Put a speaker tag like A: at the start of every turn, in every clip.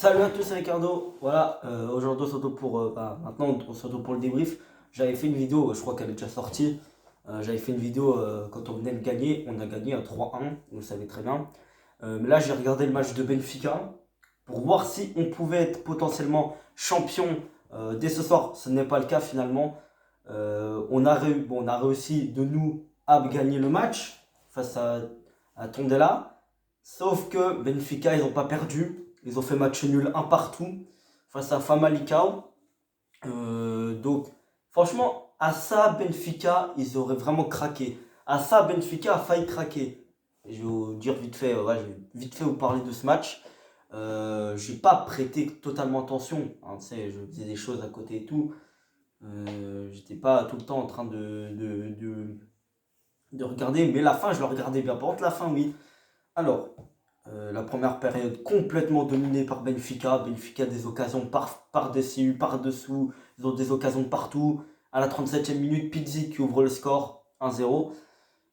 A: Salut à tous, c'est Ricardo. Voilà, aujourd'hui on se retrouve pour, maintenant on se retrouve pour le débrief. J'avais fait une vidéo, je crois qu'elle est déjà sortie. J'avais fait une vidéo quand on venait de gagner. On a gagné à 3-1, vous le savez très bien. Mais là, j'ai regardé le match de Benfica pour voir si on pouvait être potentiellement champion dès ce soir. Ce n'est pas le cas finalement. On a réussi de nous à gagner le match face à Tondela. Sauf que Benfica, ils n'ont pas perdu. Ils ont fait match nul un partout face à Famalicão. Donc, franchement, à ça, Benfica, ils auraient vraiment craqué. À ça, Benfica a failli craquer. Je vais vous dire vite fait, je vais vite fait vous parler de ce match. J'ai pas prêté totalement attention. Hein, tu sais, je faisais des choses à côté et tout. J'étais pas tout le temps en train de regarder. Mais la fin, je le regardais bien. Par contre, la fin, oui. Alors, la première période complètement dominée par Benfica. Benfica des occasions par-dessus, par-dessous. Ils ont des occasions de partout. À la 37e minute, Pizzi qui ouvre le score 1-0.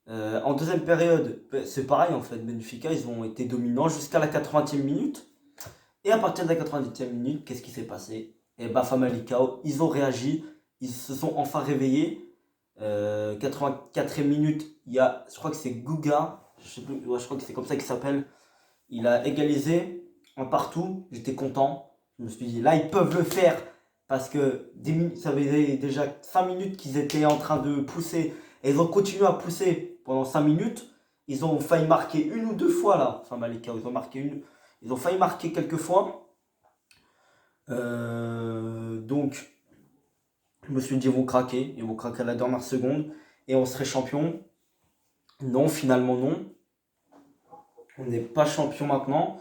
A: En deuxième période, c'est pareil en fait. Benfica, ils ont été dominants jusqu'à la 80e minute. Et à partir de la 90e minute, qu'est-ce qui s'est passé? Et bah, Famalicão, ils ont réagi. Ils se sont enfin réveillés. 84e minute, je crois que c'est Guga. Je sais plus, ouais, je crois que c'est comme ça qu'il s'appelle. Il a égalisé un partout. J'étais content. Je me suis dit, là, ils peuvent le faire. Parce que ça faisait déjà 5 minutes qu'ils étaient en train de pousser. Et ils ont continué à pousser pendant 5 minutes. Ils ont failli marquer une ou deux fois là. Enfin, Malika, ils ont failli marquer quelques fois. Donc, je me suis dit, ils vont craquer. Ils vont craquer à la dernière seconde. Et on serait champion. Non, finalement, non. On n'est pas champion maintenant.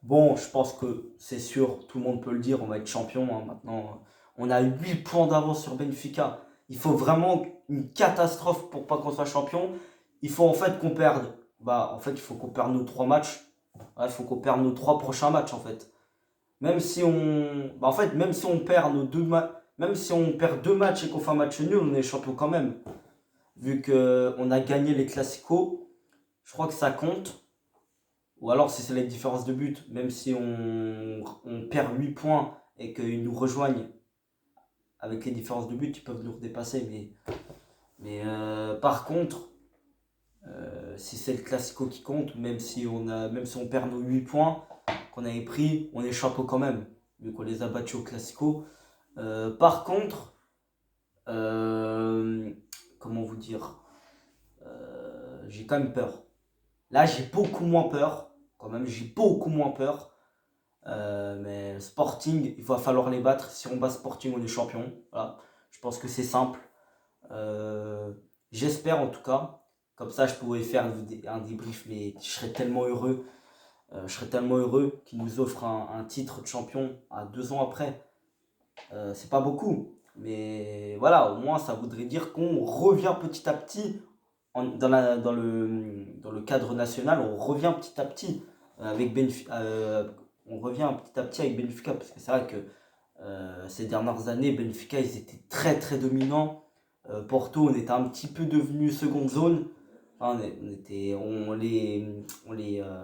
A: Bon, je pense que c'est sûr, tout le monde peut le dire, on va être champion hein, maintenant. On a 8 points d'avance sur Benfica. Il faut vraiment une catastrophe pour pas qu'on soit champion. Il faut en fait qu'on perde. Il faut qu'on perde nos 3 matchs. Ouais, il faut qu'on perde nos 3 prochains matchs en fait. Même si on perd nos même si on perd 2 matchs et qu'on fait un match nul, on est champion quand même. Vu qu'on a gagné les Classicos, je crois que ça compte. Ou alors si c'est les différences de but, même si on perd 8 points et qu'ils nous rejoignent avec les différences de but, ils peuvent nous redépasser. Mais par contre, si c'est le Classico qui compte, même si on perd nos 8 points qu'on avait pris, on est chapeau quand même, vu qu'on les a battus au Classico. Par contre, euh, comment vous dire, j'ai quand même peur. Là, j'ai beaucoup moins peur. Quand même, j'ai beaucoup moins peur. Mais Sporting, il va falloir les battre. Si on bat Sporting, on est champion. Voilà. Je pense que c'est simple. Euh, J'espère en tout cas. Comme ça, je pourrais faire un débrief, mais je serais tellement heureux. Je serais tellement heureux qu'ils nous offrent un titre de champion à 2 ans après. C'est pas beaucoup. Mais voilà, au moins, ça voudrait dire qu'on revient petit à petit dans le cadre national. On revient petit à petit avec Benfica. On revient petit à petit avec Benfica parce que c'est vrai que ces dernières années, Benfica, ils étaient très très dominants. Porto, on était un petit peu devenu seconde zone. Enfin,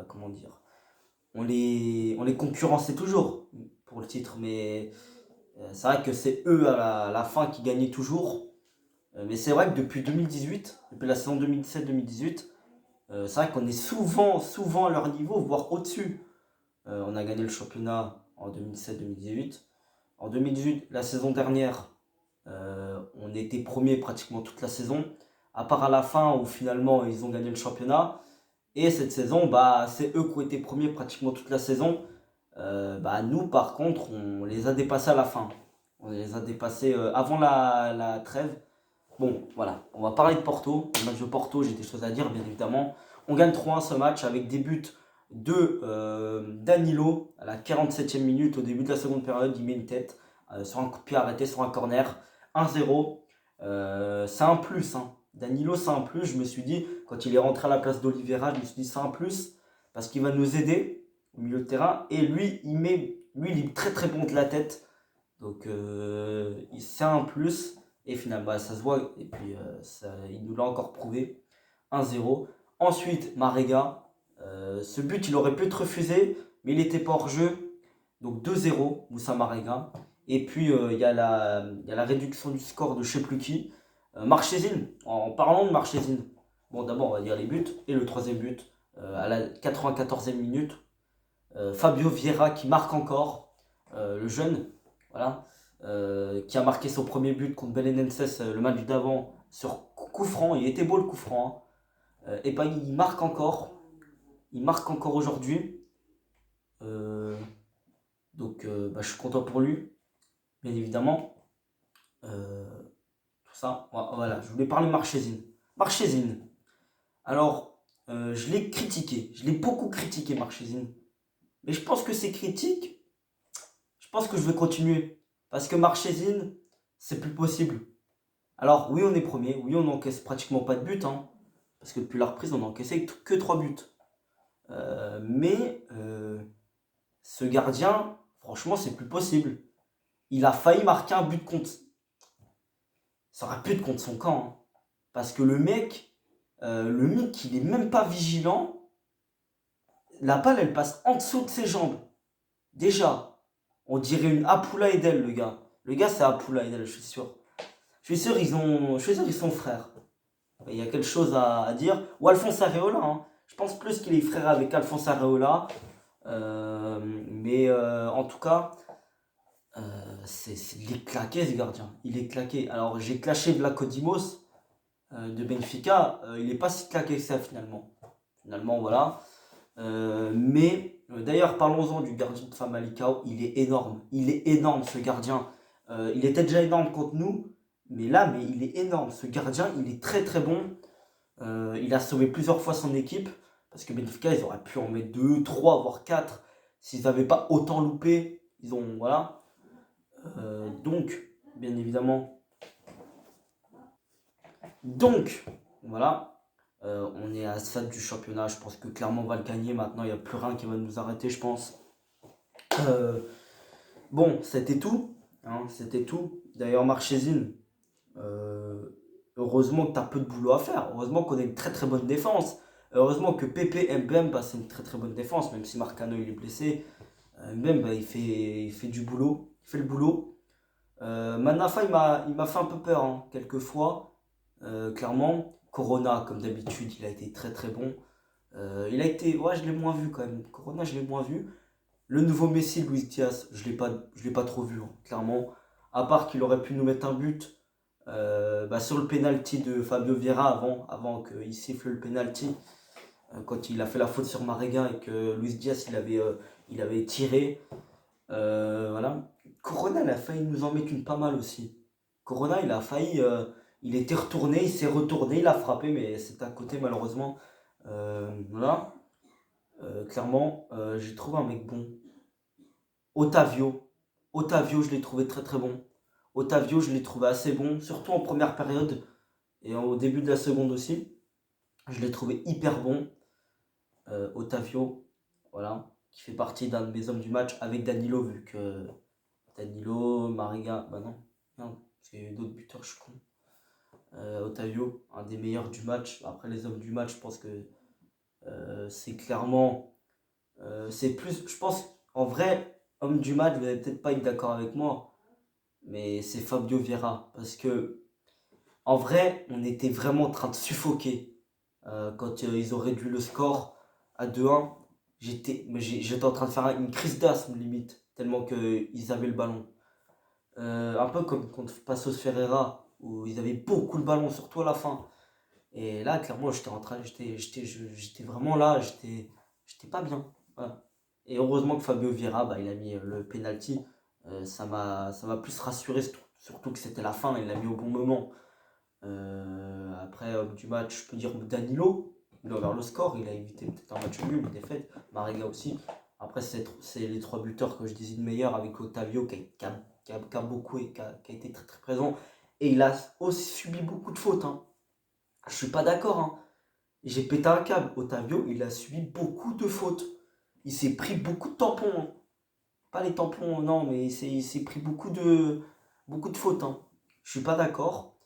A: comment dire, on les concurrençait toujours pour le titre, mais c'est vrai que c'est eux à la fin qui gagnaient toujours. Mais c'est vrai que depuis 2018, depuis la saison 2017-2018, c'est vrai qu'on est souvent à leur niveau, voire au-dessus. On a gagné le championnat en 2017-2018. En 2018, la saison dernière, on était premier pratiquement toute la saison, à part à la fin où finalement ils ont gagné le championnat. Et cette saison, c'est eux qui ont été premiers pratiquement toute la saison. Nous, par contre, on les a dépassés à la fin. On les a dépassés avant la trêve. Bon, voilà, on va parler de Porto. Le match de Porto, j'ai des choses à dire, bien évidemment. On gagne 3-1 ce match avec des buts de Danilo à la 47e minute. Au début de la seconde période, il met une tête sur un coup de pied arrêté, sur un corner. 1-0. C'est un plus. Hein. Danilo, c'est un plus. Je me suis dit, quand il est rentré à la place d'Oliveira, je me suis dit, c'est un plus parce qu'il va nous aider au milieu de terrain. Et lui, il est très très bon de la tête. Donc, c'est un plus. Et finalement, ça se voit. Et puis, il nous l'a encore prouvé. 1-0. Ensuite, Marega. Ce but, il aurait pu être refusé, mais il était pas hors jeu. Donc 2-0, Moussa Marega. Et puis il y a la réduction du score de je sais plus qui. Marchésine, en parlant de Marchésine. Bon, d'abord, on va dire les buts. Et le troisième but, à la 94e minute. Fabio Vieira qui marque encore. Le jeune, voilà. Qui a marqué son premier but contre Belenenses le match d'avant sur coup franc. Il était beau le coup franc. Hein. Et ben il marque encore. Il marque encore aujourd'hui. Euh, donc je suis content pour lui, bien évidemment. Euh, Tout ça. Voilà, je voulais parler de Marchésine. Marchésine. Alors, je l'ai critiqué. Je l'ai beaucoup critiqué, Marchésine. Mais je pense que ces critiques, je pense que je vais continuer. Parce que Marchésine, c'est plus possible. Alors, oui, on est premier. Oui, on n'encaisse pratiquement pas de but. Hein, parce que depuis la reprise, on n'a encaissé que 3 buts. Mais ce gardien, franchement, c'est plus possible. Il a failli marquer un but contre. Ça aurait pu être contre son camp. Hein. Parce que le mec, il est même pas vigilant. La balle, elle passe en dessous de ses jambes. Déjà, on dirait une Apoula Edel, le gars. Le gars, c'est Apoula Edel, je suis sûr. Je suis sûr, ils sont frères. Il y a quelque chose à dire. Ou Alphonse Areola. Hein. Je pense plus qu'il est frère avec Alphonse Areola. Mais en tout cas, il est claqué ce gardien. Il est claqué. Alors j'ai clashé Vlaco Dimos de Benfica. Il n'est pas si claqué que ça finalement. Finalement, voilà. Mais d'ailleurs, parlons-en du gardien de Famalicão. Il est énorme. Il est énorme ce gardien. Il était déjà énorme contre nous. Mais là, il est énorme. Ce gardien, il est très très bon. Il a sauvé plusieurs fois son équipe. Parce que Benfica, ils auraient pu en mettre 2, 3, voire 4. S'ils n'avaient pas autant loupé. Ils ont. Voilà. Donc, bien évidemment. Donc, voilà. On est à ça du championnat. Je pense que clairement on va le gagner. Maintenant, il n'y a plus rien qui va nous arrêter, je pense. Bon, c'était tout. Hein, c'était tout. D'ailleurs, Marchésine, heureusement que tu as peu de boulot à faire. Heureusement qu'on a une très très bonne défense. Heureusement que Pepe Mbemba, c'est une très très bonne défense, même si Marcano il est blessé. Mbemba, il fait du boulot. Il fait le boulot. Manafa, il m'a fait un peu peur, hein, quelques fois. Clairement. Corona, comme d'habitude, il a été très très bon. Il a été. Ouais, je l'ai moins vu quand même. Corona, je l'ai moins vu. Le nouveau Messi, Luis Diaz, je l'ai pas trop vu, hein, clairement. À part qu'il aurait pu nous mettre un but sur le penalty de Fabio Vieira avant qu'il siffle le penalty. Quand il a fait la faute sur Marega et que Luis Diaz il avait tiré. Voilà. Corona, il a failli nous en mettre une pas mal aussi. Corona, il a failli. Il était retourné, il s'est retourné, il a frappé, mais c'était à côté malheureusement. Voilà. Clairement, j'ai trouvé un mec bon. Otavio. Otavio, je l'ai trouvé très très bon. Otavio, je l'ai trouvé assez bon, surtout en première période et au début de la seconde aussi. Je l'ai trouvé hyper bon. Otavio, voilà, qui fait partie d'un de mes hommes du match avec Danilo, vu que Danilo, Mariga, bah non, parce qu'il y a eu d'autres buteurs, je suis con. Otavio, un des meilleurs du match. Après les hommes du match, je pense que c'est clairement. C'est plus. Je pense, en vrai, homme du match, vous n'allez peut-être pas être d'accord avec moi, mais c'est Fabio Vieira. Parce que, en vrai, on était vraiment en train de suffoquer quand ils ont réduit le score à 2-1. J'étais en train de faire une crise d'asthme, limite, tellement qu'ils avaient le ballon. Un peu comme contre Passos Ferreira, où ils avaient beaucoup le ballon, surtout à la fin. Et là, clairement, j'étais vraiment là, j'étais pas bien. Voilà. Et heureusement que Fabio Vieira, il a mis le penalty. Ça m'a plus rassuré, surtout que c'était la fin, il l'a mis au bon moment. Après, homme du match, je peux dire Danilo. Il a ouvert le score, il a évité peut-être un match nul, une défaite. Marega aussi. Après, c'est les 3 buteurs que je désigne meilleurs avec Otavio qui a beaucoup et qui a été très très présent. Et il a aussi subi beaucoup de fautes. Hein. Je suis pas d'accord. Hein. J'ai pété un câble. Otavio, il a subi beaucoup de fautes. Il s'est pris beaucoup de tampons. Hein. Pas les tampons, non, mais il s'est pris beaucoup de fautes. Hein. Je suis pas d'accord.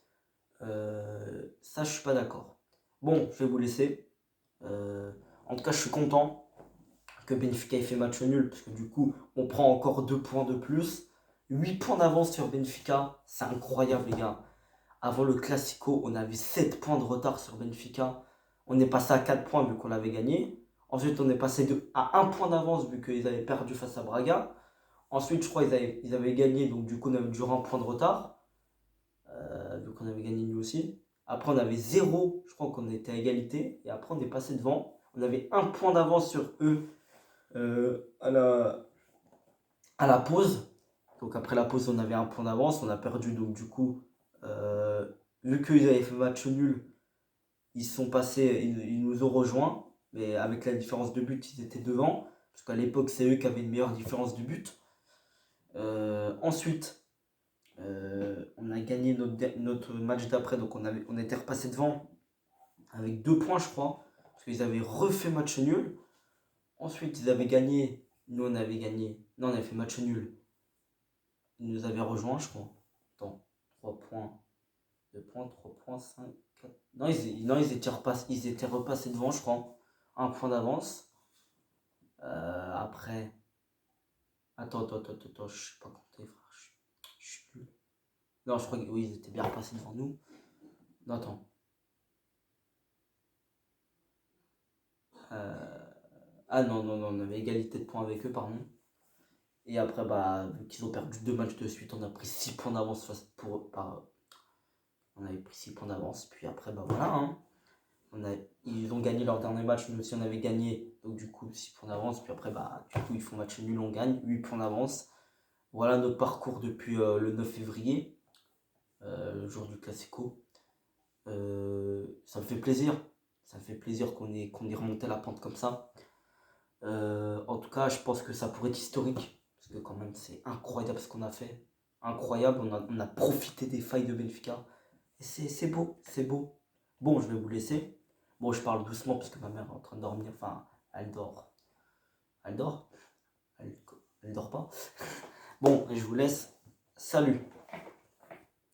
A: Ça, je suis pas d'accord. Bon, je vais vous laisser. En tout cas, je suis content que Benfica ait fait match nul, parce que du coup, on prend encore 2 points de plus. 8 points d'avance sur Benfica, c'est incroyable les gars. Avant le Classico, on avait 7 points de retard sur Benfica. On est passé à 4 points vu qu'on l'avait gagné. Ensuite, on est passé à 1 point d'avance vu qu'ils avaient perdu face à Braga. Ensuite, je crois qu'ils avaient gagné, donc du coup, on avait duré 1 point de retard. Vu qu'on avait gagné nous aussi. Après, on avait 0, je crois qu'on était à égalité. Et après, on est passé devant. On avait 1 point d'avance sur eux à la pause. Donc après la pause, on avait 1 point d'avance. On a perdu, donc du coup, vu qu'ils avaient fait match nul, ils sont passés, ils nous ont rejoints. Mais avec la différence de but, ils étaient devant. Parce qu'à l'époque, c'est eux qui avaient une meilleure différence de but. Ensuite, on a gagné notre match d'après, donc on était repassé devant avec 2 points, je crois, parce qu'ils avaient refait match nul. Ensuite, ils avaient gagné, nous on avait gagné, non, on avait fait match nul. Ils nous avaient rejoints, je crois. Attends, 3 points, 2 points, 3 points, 5, 4. Non, ils étaient repassés devant, je crois. 1 point d'avance. Après. Attends, je sais pas compter, frère. Je suis nul. Non, je crois que oui, ils étaient bien repassés devant nous. Non, attends. Ah non, on avait égalité de points avec eux, pardon. Et après, bah, vu qu'ils ont perdu 2 matchs de suite, on a pris 6 points d'avance on avait pris 6 points d'avance. Puis après, bah voilà. Hein. Ils ont gagné leur dernier match, nous aussi on avait gagné. Donc du coup, 6 points d'avance. Puis après, bah, du coup, ils font match nul, on gagne. 8 points d'avance. Voilà notre parcours depuis le 9 février, le jour du Classico. Ça me fait plaisir. Ça me fait plaisir qu'on ait remonté la pente comme ça. En tout cas, je pense que ça pourrait être historique. Parce que quand même, c'est incroyable ce qu'on a fait. Incroyable, on a profité des failles de Benfica. Et c'est beau, c'est beau. Bon, je vais vous laisser. Bon, je parle doucement parce que ma mère est en train de dormir. Enfin, elle dort. Elle dort elle dort pas. Bon, je vous laisse. Salut.